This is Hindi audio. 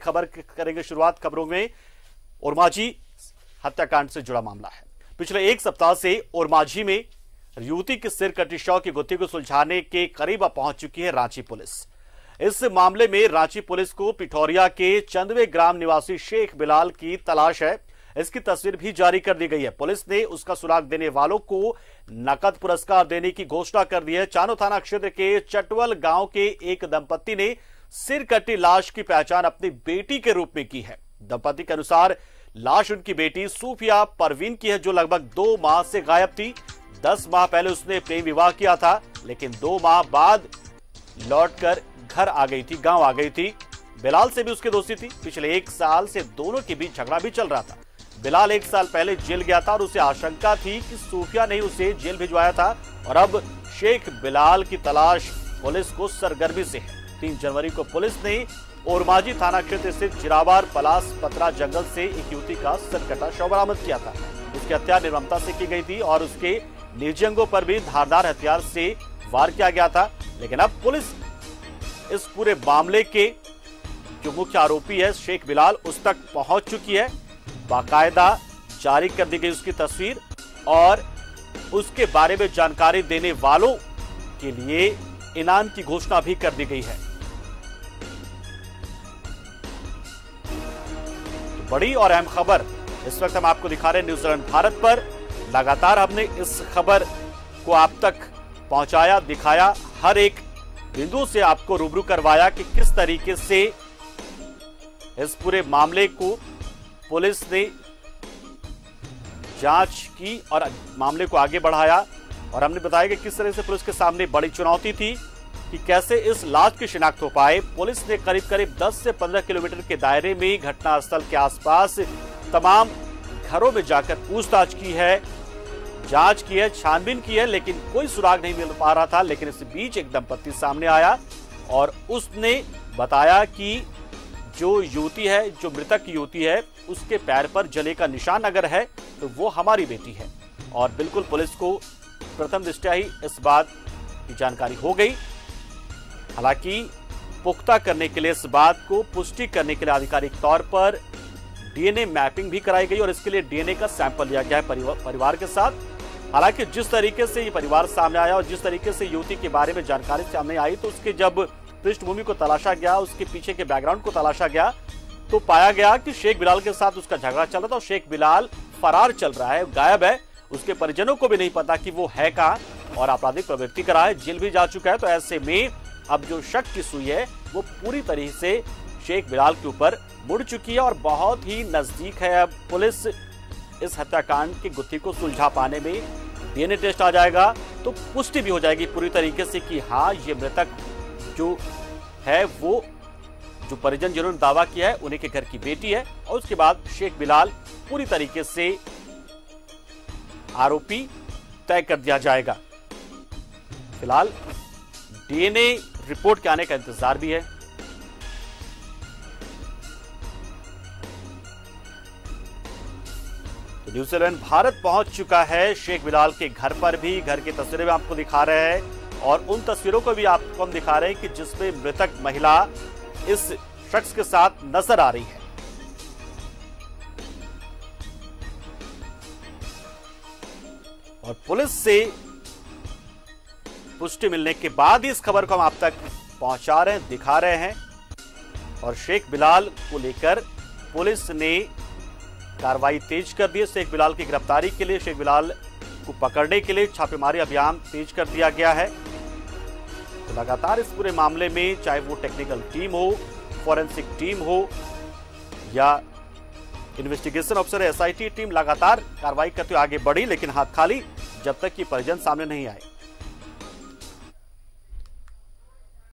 खबर करेंगे शुरुआत खबरों में। ओरमांझी हत्याकांड से जुड़ा मामला है। पिछले एक सप्ताह से ओरमांझी में युवती के सिर कटी शव की गुत्थी को सुलझाने के करीब पहुंच चुकी है रांची पुलिस। इस मामले में रांची पुलिस को पिठौरिया के चंदवे ग्राम निवासी शेख बिलाल की तलाश है। इसकी तस्वीर भी जारी कर दी गई है। पुलिस ने उसका सुराग देने वालों को नकद पुरस्कार देने की घोषणा कर दी है। चानो थाना क्षेत्र के चटवल गांव के एक दंपत्ति ने सिर कटी लाश की पहचान अपनी बेटी के रूप में की है। दंपत्ति के अनुसार लाश उनकी बेटी सूफिया परवीन की है, जो लगभग 2 माह से गायब थी। 10 माह पहले उसने प्रेम विवाह किया था, लेकिन 2 माह बाद लौटकर घर आ गई थी, गांव आ गई थी। बिलाल से भी उसकी दोस्ती थी। पिछले 1 साल से दोनों के बीच झगड़ा भी चल रहा था। बिलाल 1 साल पहले जेल गया था और उसे आशंका थी कि सूफिया ने उसे जेल भिजवाया था और अब शेख बिलाल की तलाश पुलिस को सरगर्मी से है। 3 जनवरी को पुलिस ने ओरमांझी थाना क्षेत्र स्थित जिरावार पलास पतरा जंगल से एक युवती का सिर कटा शव बरामद किया था। उसकी हत्या निर्ममता से की गई थी और उसके निजी अंगों पर भी धारदार हथियार से वार किया गया था। लेकिन अब पुलिस इस पूरे मामले के जो मुख्य आरोपी है शेख बिलाल, उस तक पहुंच चुकी है। बाकायदा जारी कर दी गई उसकी तस्वीर और उसके बारे में जानकारी देने वालों के लिए इनाम की घोषणा भी कर दी गई है। तो बड़ी और अहम खबर इस वक्त हम आपको दिखा रहे हैं न्यूज़ 11 भारत पर। लगातार हमने इस खबर को आप तक पहुंचाया, दिखाया, हर एक बिंदु से आपको रूबरू करवाया कि किस तरीके से इस पूरे मामले को पुलिस ने जांच की और मामले को आगे बढ़ाया। और हमने बताया कि किस तरह से पुलिस के सामने बड़ी चुनौती थी कि कैसे इस लाश की शिनाख्त हो पाए। पुलिस ने करीब करीब 10 से 15 किलोमीटर के दायरे में घटनास्थल के आसपास तमाम घरों में जाकर पूछताछ की है, जांच की है, छानबीन की है, लेकिन कोई सुराग नहीं मिल पा रहा था। लेकिन इस बीच एक दंपत्ति सामने आया और उसने बताया कि जो युवती है, जो मृतक युवती है, उसके पैर पर जले का निशान अगर है तो वो हमारी बेटी है। और बिल्कुल पुलिस को प्रथम दृष्टया ही इस बात की जानकारी हो गई। हालांकि पुख्ता करने के लिए, इस बात को पुष्टि करने के लिए आधिकारिक तौर पर डीएनए मैपिंग भी कराई गई और इसके लिए डीएनए का सैंपल लिया गया है परिवार के साथ। हालांकि जिस तरीके से ये परिवार सामने आया और जिस तरीके से युवती के बारे में जानकारी सामने आई, तो उसके जब पृष्ठभूमि को तलाशा गया, उसके पीछे के बैकग्राउंड को तलाशा गया, तो पाया गया कि शेख बिलाल के साथ उसका झगड़ा चल रहा था और शेख बिलाल फरार चल रहा है, गायब है। उसके परिजनों को भी नहीं पता कि वो है कहां और आपराधिक प्रवृत्ति कर रहा है, जेल भी जा चुका है। तो ऐसे में अब जो शक की सुई है वो पूरी तरीके से शेख बिलाल के ऊपर मुड़ चुकी है और बहुत ही नजदीक है। अब पुलिस इस हत्याकांड की गुत्थी को सुलझा पाने में डीएनए टेस्ट आ जाएगा तो पुष्टि भी हो जाएगी पूरी तरीके से कि हाँ, ये मृतक जो है वो जो परिजन जिन्होंने दावा किया है उन्हीं के घर की बेटी है। और उसके बाद शेख बिलाल पूरी तरीके से आरोपी तय कर दिया जाएगा। फिलहाल डीएनए रिपोर्ट के आने का इंतजार भी है। तो न्यूज़ 11 भारत पहुंच चुका है शेख बिलाल के घर पर भी। घर की तस्वीरें भी आपको दिखा रहे हैं और उन तस्वीरों को भी आपको हम दिखा रहे हैं कि जिसमें मृतक महिला इस शख्स के साथ नजर आ रही है। और पुलिस से पुष्टि मिलने के बाद ही इस खबर को हम आप तक पहुंचा रहे हैं, दिखा रहे हैं। और शेख बिलाल को लेकर पुलिस ने कार्रवाई तेज कर दी है। शेख बिलाल की गिरफ्तारी के लिए, शेख बिलाल को पकड़ने के लिए छापेमारी अभियान तेज कर दिया गया है। तो लगातार इस पूरे मामले में चाहे वो टेक्निकल टीम हो, फॉरेंसिक टीम हो या इन्वेस्टिगेशन ऑफिसर एसआईटी टीम लगातार कार्रवाई करते हुए आगे बढ़ी, लेकिन हाथ खाली जब तक कि परिजन सामने नहीं आए।